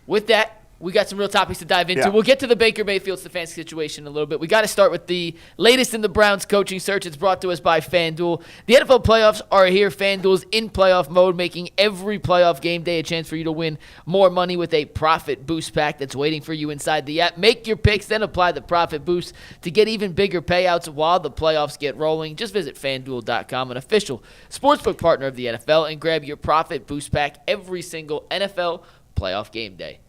with that, we got some real topics to dive into. Yeah. We'll get to the Baker Mayfield Stefanski situation in a little bit. We got to start with the latest in the Browns coaching search. It's brought to us by FanDuel. The NFL playoffs are here. FanDuel's in playoff mode, making every playoff game day a chance for you to win more money with a profit boost pack that's waiting for you inside the app. Make your picks, then apply the profit boost to get even bigger payouts while the playoffs get rolling. Just visit FanDuel.com, an official sportsbook partner of the NFL, and grab your profit boost pack every single NFL playoff game day.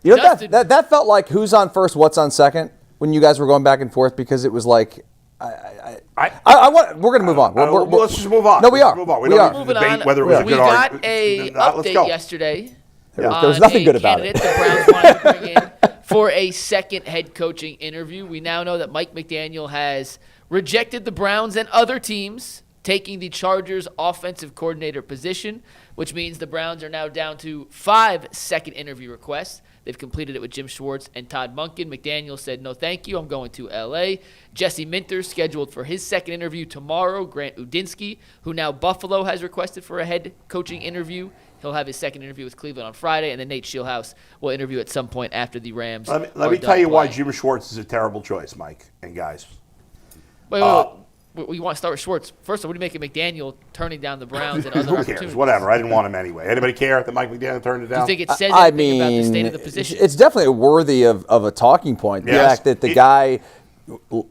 You know, that felt like who's on first, what's on second when you guys were going back and forth, because it was like, we're going to move on. Let's just move on. No, we are. Move on. We are. Moving on. Whether it was we got an update yesterday. There was nothing good about it. The Browns wanted to bring in for a second head coaching interview. We now know that Mike McDaniel has rejected the Browns and other teams taking the Chargers offensive coordinator position, which means the Browns are now down to 5 second interview requests. They've completed it with Jim Schwartz and Todd Monken. McDaniel said, no, thank you. I'm going to L.A. Jesse Minter scheduled for his second interview tomorrow. Grant Udinsky, who now Buffalo has requested for a head coaching interview. He'll have his second interview with Cleveland on Friday, and then Nate Shieldhouse will interview at some point after the Rams. Let me tell you why Jim Schwartz is a terrible choice, Mike and guys. Wait. We want to start with Schwartz. First of all, what do you make of McDaniel turning down the Browns and other opportunities? Whatever. I didn't want him anyway. Anybody care that Mike McDaniel turned it down? Do you think it says anything about the state of the position? It's definitely worthy of a talking point. The fact that the guy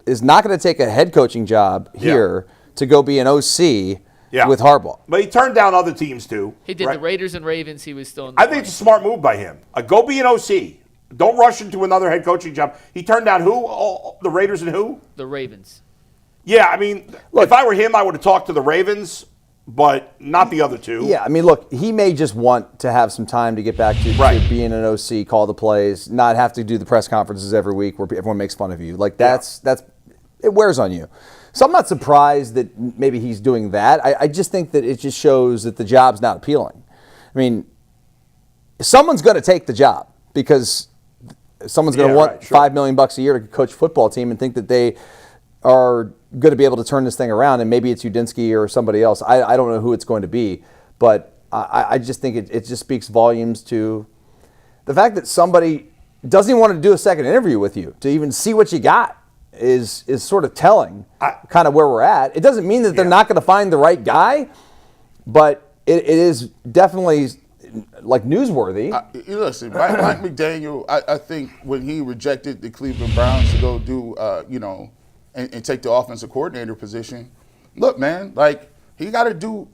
is not going to take a head coaching job here to go be an OC with Harbaugh. But he turned down other teams too. He did the Raiders and Ravens. He was still in the I think it's a smart move by him. Go be an OC. Don't rush into another head coaching job. He turned down who? The Raiders and who? The Ravens. Yeah, I mean, look, if I were him, I would have talked to the Ravens, but not the other two. Yeah, I mean, look, he may just want to have some time to get back to being an OC, call the plays, not have to do the press conferences every week where everyone makes fun of you. Like, that's it wears on you. So I'm not surprised that maybe he's doing that. I just think that it just shows that the job's not appealing. I mean, someone's going to take the job because someone's going to want $5 million a year to coach a football team and think that they are going to be able to turn this thing around, and maybe it's Udinsky or somebody else. I don't know who it's going to be, but I just think it just speaks volumes to the fact that somebody doesn't even want to do a second interview with you to even see what you got is sort of telling kind of where we're at. It doesn't mean that they're not going to find the right guy, but it is definitely like newsworthy. Listen, Mike McDaniel, I think when he rejected the Cleveland Browns to go do, and take the offensive coordinator position. Look, man, like he got to do.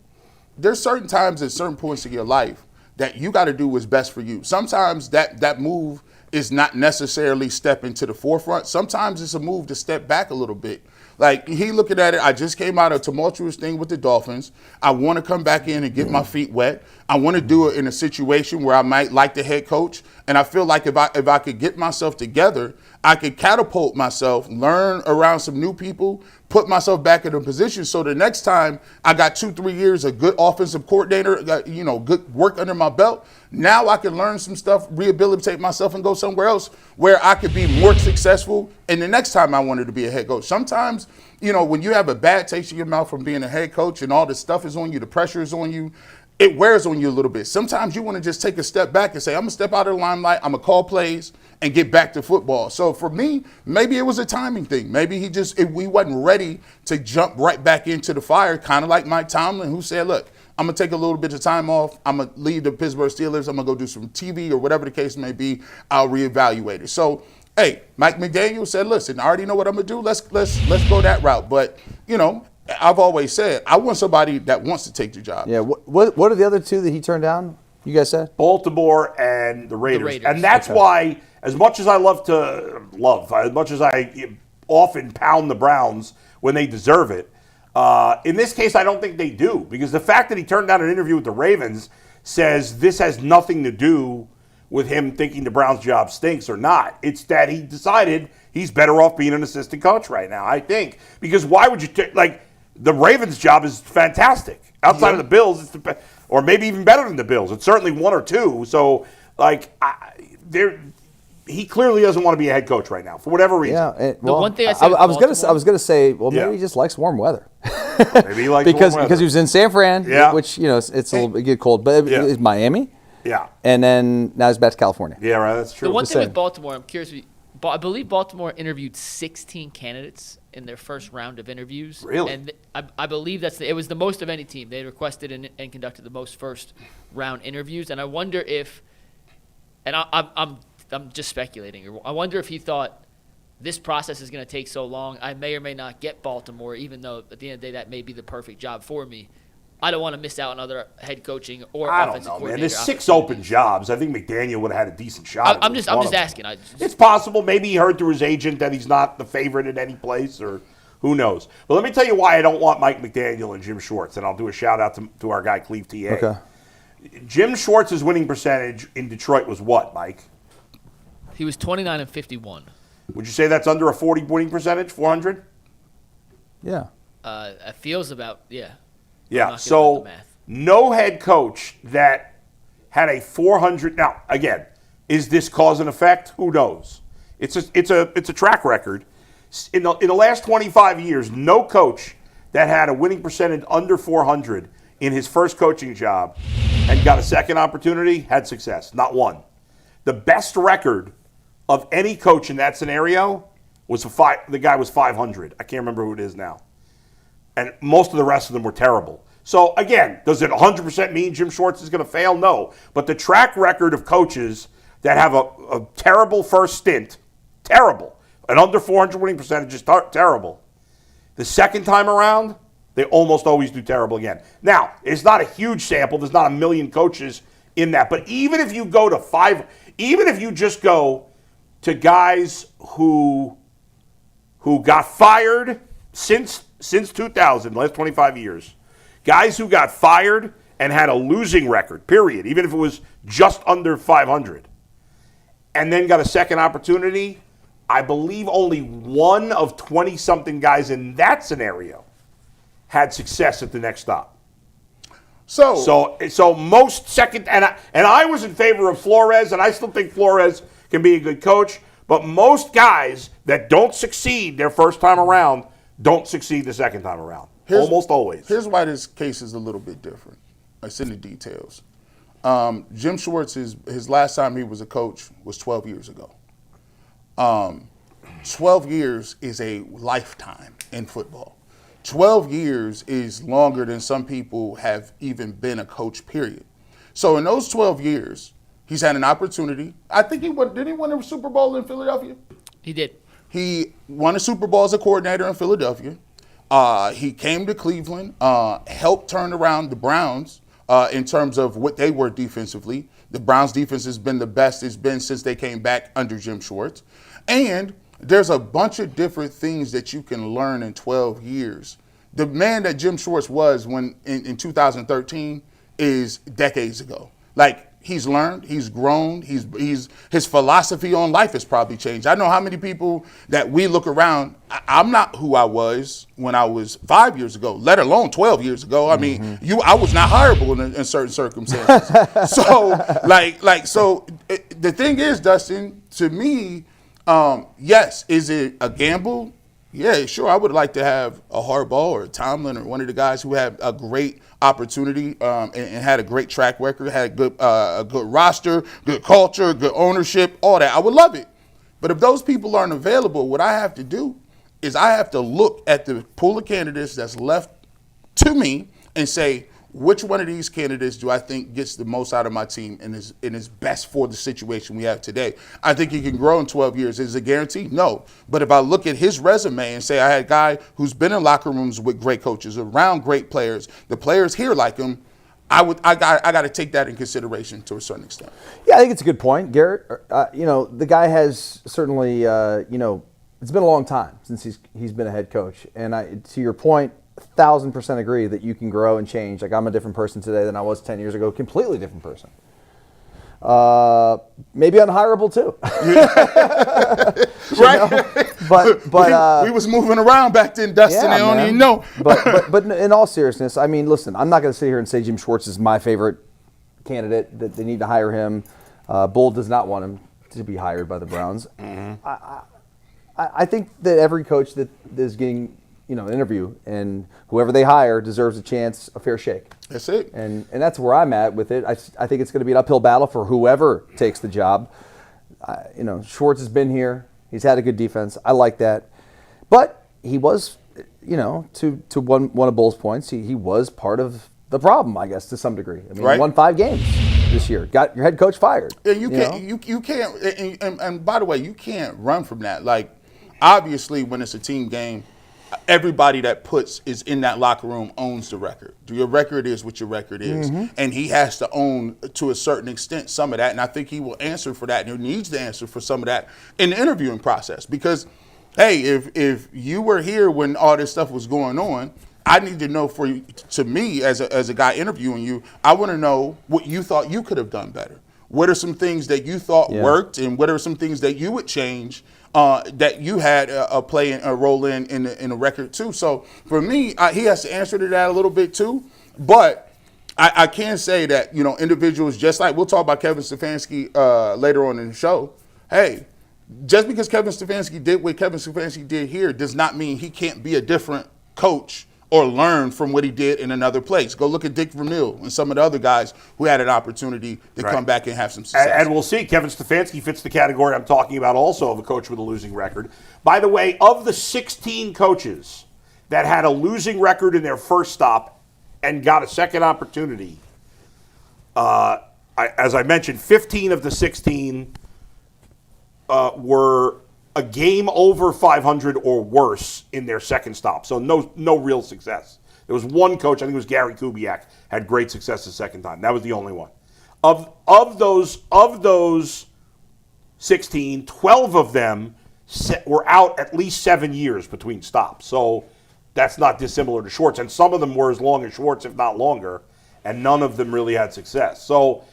There's certain times at certain points in your life that you got to do what's best for you. Sometimes that move is not necessarily stepping to the forefront. Sometimes it's a move to step back a little bit. Like he looking at it, I just came out of a tumultuous thing with the Dolphins. I want to come back in and get my feet wet. I want to do it in a situation where I might like the head coach, and I feel like if I could get myself together, I could catapult myself, learn around some new people, put myself back in a position so the next time I got 2-3 years of good offensive coordinator, good work under my belt, now I can learn some stuff, rehabilitate myself, and go somewhere else where I could be more successful. And the next time I wanted to be a head coach, sometimes, when you have a bad taste in your mouth from being a head coach and all this stuff is on you, the pressure is on you, it wears on you a little bit. Sometimes you want to just take a step back and say, I'm going to step out of the limelight, I'm going to call plays and get back to football. So for me, maybe it was a timing thing. Maybe we wasn't ready to jump right back into the fire, kind of like Mike Tomlin, who said, look, I'm going to take a little bit of time off. I'm going to leave the Pittsburgh Steelers. I'm going to go do some TV or whatever the case may be. I'll reevaluate it. So, hey, Mike McDaniel said, listen, I already know what I'm going to do. Let's go that route. But, I've always said I want somebody that wants to take the job. Yeah. What are the other two that he turned down? You guys said Baltimore and the Raiders. And that's why, as much as I as much as I often pound the Browns when they deserve it, in this case I don't think they do, because the fact that he turned down an interview with the Ravens says this has nothing to do with him thinking the Browns job stinks or not. It's that he decided he's better off being an assistant coach right now, I think. Because why would you the Ravens job is fantastic. Outside of the Bills, it's or maybe even better than the Bills. It's certainly one or two. So, he clearly doesn't want to be a head coach right now for whatever reason. Yeah. The one thing I was going to say, well, maybe he just likes warm weather. Maybe he likes warm weather. Because he was in San Fran, which it's a little bit cold. But is Miami? Yeah. And then now he's back to California. Yeah, right. That's true. The one Just thing saying. with Baltimore, I'm curious. I believe Baltimore interviewed 16 candidates in their first round of interviews. Really? And I believe it was the most of any team. They requested and conducted the most first round interviews. And I wonder if, and I'm just speculating. I wonder if he thought this process is going to take so long. I may or may not get Baltimore, even though at the end of the day that may be the perfect job for me. I don't want to miss out on other head coaching or I offensive don't know, man. coordinator. There's 6 open jobs. I think McDaniel would have had a decent shot. I'm just asking. It's possible. Maybe he heard through his agent that he's not the favorite at any place, or who knows. But let me tell you why I don't want Mike McDaniel and Jim Schwartz, and I'll do a shout-out to our guy, Cleve TA. Okay. Jim Schwartz's winning percentage in Detroit was what, Mike? He was 29-51. Would you say that's under a 40 winning percentage, 400? Yeah. It feels about, yeah. Yeah, so no head coach that had a 400. Now, again, is this cause and effect? Who knows? It's a track record. In the last 25 years, no coach that had a winning percentage under 400 in his first coaching job and got a second opportunity had success. Not one. The best record of any coach in that scenario was the guy was 500. I can't remember who it is now. And most of the rest of them were terrible. So, again, does it 100% mean Jim Schwartz is going to fail? No. But the track record of coaches that have a terrible first stint, terrible, an under 400 winning percentage is terrible. The second time around, they almost always do terrible again. Now, it's not a huge sample. There's not a million coaches in that. But even if you go to even if you just go to guys who got fired since 2000, the last 25 years, guys who got fired and had a losing record, period, even if it was just under 500, and then got a second opportunity, I believe only one of 20-something guys in that scenario had success at the next stop. So most second, and I was in favor of Flores, and I still think Flores can be a good coach, but most guys that don't succeed their first time around don't succeed the second time around. Almost always. Here's why this case is a little bit different. It's in the details. Jim Schwartz, his last time he was a coach was 12 years ago. 12 years is a lifetime in football. 12 years is longer than some people have even been a coach, period. So in those 12 years, he's had an opportunity. I think did he win a Super Bowl in Philadelphia? He did. He won a Super Bowl as a coordinator in Philadelphia. He came to Cleveland, helped turn around the Browns in terms of what they were defensively. The Browns' defense has been the best it's been since they came back under Jim Schwartz. And there's a bunch of different things that you can learn in 12 years. The man that Jim Schwartz was when in 2013 is decades ago. Like, he's learned, he's grown, his philosophy on life has probably changed. I know how many people that we look around, I'm not who I was when I was 5 years ago, let alone 12 years ago. I mean, I was not hireable in certain circumstances. So the thing is, Dustin, to me, yes, is it a gamble? Yeah, sure. I would like to have a Harbaugh or a Tomlin or one of the guys who had a great opportunity and had a great track record, had a good roster, good culture, good ownership, all that. I would love it. But if those people aren't available, what I have to do is I have to look at the pool of candidates that's left to me and say, which one of these candidates do I think gets the most out of my team and is best for the situation we have today? I think he can grow in 12 years. Is it a guarantee? No. But if I look at his resume and say I had a guy who's been in locker rooms with great coaches, around great players, the players here like him, I got to take that in consideration to a certain extent. Yeah, I think it's a good point, Garrett. The guy has certainly, it's been a long time since he's been a head coach. And to your point, 1,000% agree that you can grow and change. Like, I'm a different person today than I was 10 years ago. Completely different person. Maybe unhireable too. Right. But we was moving around back then, Dustin. Yeah, I don't even know. But in all seriousness, I mean, listen, I'm not going to sit here and say Jim Schwartz is my favorite candidate, that they need to hire him. Bull does not want him to be hired by the Browns. I think that every coach that is getting interview, and whoever they hire deserves a chance, a fair shake. That's it. And that's where I'm at with it. I think it's going to be an uphill battle for whoever takes the job. Schwartz has been here. He's had a good defense. I like that. But he was, to one of Bull's points, he was part of the problem, I guess, to some degree. I mean, right. He won 5 games this year. Got your head coach fired. And you can't. And by the way, you can't run from that. Like, obviously, when it's a team game, everybody that is in that locker room owns the record. Your record is what your record is. Mm-hmm. And he has to own, to a certain extent, some of that. And I think he will answer for that. And he needs to answer for some of that in the interviewing process. Because, hey, if you were here when all this stuff was going on, I need to know to me, as a guy interviewing you, I want to know what you thought you could have done better. What are some things that you thought worked, and what are some things that you would change that you had a role in the record too? So for me, he has to answer to that a little bit too. But I can say that individuals, just like we'll talk about Kevin Stefanski later on in the show. Hey, just because Kevin Stefanski did what Kevin Stefanski did here does not mean he can't be a different coach or learn from what he did in another place. Go look at Dick Vermeil and some of the other guys who had an opportunity to come back and have some success. And we'll see. Kevin Stefanski fits the category I'm talking about also of a coach with a losing record. By the way, of the 16 coaches that had a losing record in their first stop and got a second opportunity, as I mentioned, 15 of the 16 were a game over 500 or worse in their second stop. So no real success. There was one coach, I think it was Gary Kubiak, had great success the second time. That was the only one. Of those 16, 12 of them were out at least 7 years between stops. So that's not dissimilar to Schwartz. And some of them were as long as Schwartz, if not longer, and none of them really had success. So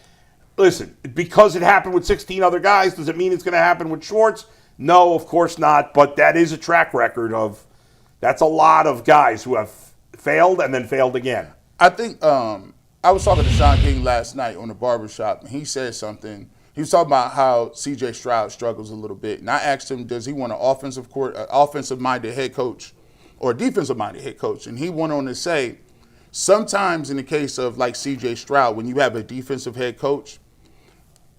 listen, because it happened with 16 other guys, does it mean it's going to happen with Schwartz? No, of course not, but that is a track record that's a lot of guys who have failed and then failed again. I think I was talking to Sean King last night on the barbershop, and he said something. He was talking about how C.J. Stroud struggles a little bit, and I asked him, does he want an offensive-minded head coach or a defensive-minded head coach? And he went on to say, sometimes in the case of like C.J. Stroud, when you have a defensive head coach,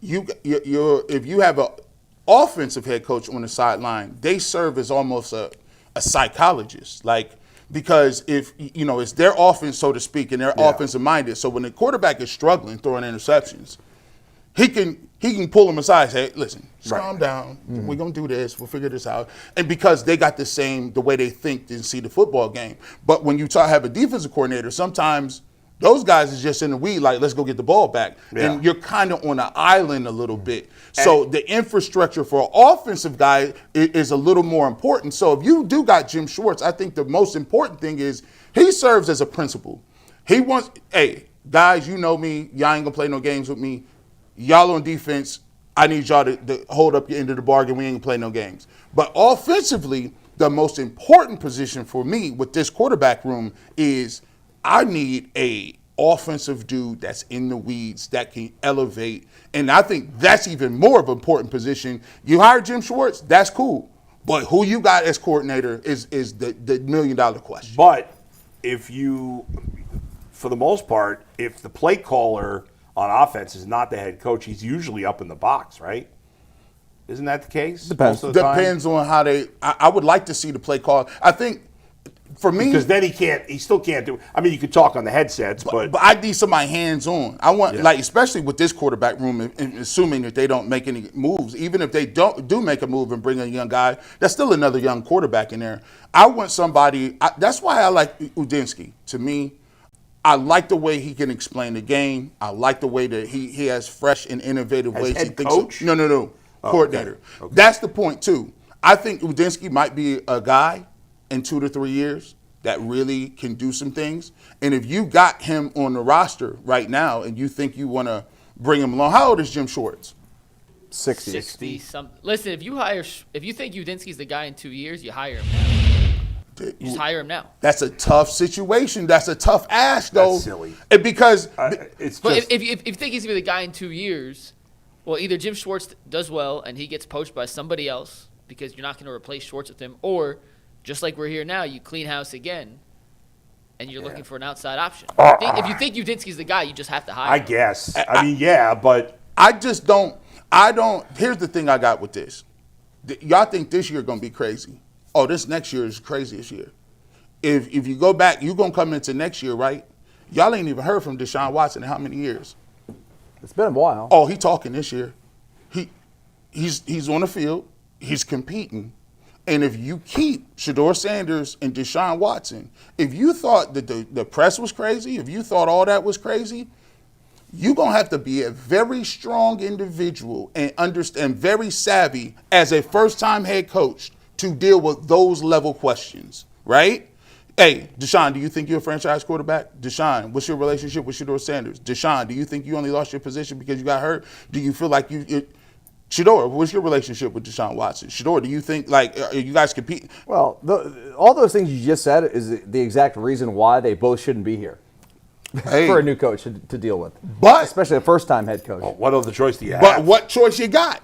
if you have a offensive head coach on the sideline, they serve as almost a psychologist, because if it's their offense, so to speak, and they're offensive minded. So when the quarterback is struggling throwing interceptions, he can pull them aside and say, listen, calm down. Mm-hmm. We're gonna do this. We'll figure this out. And because they got the way they think and see the football game. But when you have a defensive coordinator, sometimes those guys is just in the weed, like, let's go get the ball back. Yeah. And you're kind of on an island a little bit. So the infrastructure for an offensive guy is a little more important. So if you do got Jim Schwartz, I think the most important thing is he serves as a principal. He wants, hey, guys, you know me. Y'all ain't going to play no games with me. Y'all on defense, I need y'all to hold up your end of the bargain. We ain't going to play no games. But offensively, the most important position for me with this quarterback room is I need a offensive dude that's in the weeds that can elevate. And I think that's even more of an important position. You hire Jim Schwartz, that's cool. But who you got as coordinator is the $1 million question. But for the most part, if the play caller on offense is not the head coach, he's usually up in the box, right? Isn't that the case? Depends. Depends on how I would like to see the play call. I think, for me, because then he still can't do. I mean, you could talk on the headsets, but I need somebody hands-on. I want, especially with this quarterback room, and assuming that they don't make any moves. Even if they do make a move and bring a young guy, that's still another young quarterback in there. I want somebody. That's why I like Udinski. To me, I like the way he can explain the game. I like the way that he has fresh and innovative ways. Head coach? No. Coordinator. Okay. That's the point too. I think Udinski might be a guy in 2 to 3 years that really can do some things. And if you got him on the roster right now and you think you want to bring him along, how old is Jim Schwartz? 60. Something. Listen, if you think Udinski's the guy in 2 years, you hire him now. You just hire him now. That's a tough situation. That's a tough ask, though. That's silly. Because if you think he's going to be the guy in 2 years, well, either Jim Schwartz does well and he gets poached by somebody else because you're not going to replace Schwartz with him, or just like we're here now, you clean house again, and you're looking for an outside option. If you think Udinski's the guy, you just have to hire him. I guess. I mean, yeah, but I just don't. Here's the thing I got with this. Y'all think this year going to be crazy. Oh, this next year is crazy this year. If you go back, you're going to come into next year, right? Y'all ain't even heard from Deshaun Watson in how many years? It's been a while. Oh, he talking this year. He's on the field. He's competing. And if you keep Shedeur Sanders and Deshaun Watson, if you thought that the press was crazy, if you thought all that was crazy, you're going to have to be a very strong individual and understand, very savvy as a first-time head coach to deal with those level questions, right? Hey, Deshaun, do you think you're a franchise quarterback? Deshaun, what's your relationship with Shedeur Sanders? Deshaun, do you think you only lost your position because you got hurt? Do you feel like Shedeur, what's your relationship with Deshaun Watson? Shedeur, do you think, like, are you guys competing? Well, all those things you just said is the exact reason why they both shouldn't be here. Hey. For a new coach to deal with. But especially a first-time head coach. what other choice do you have? But what choice you got?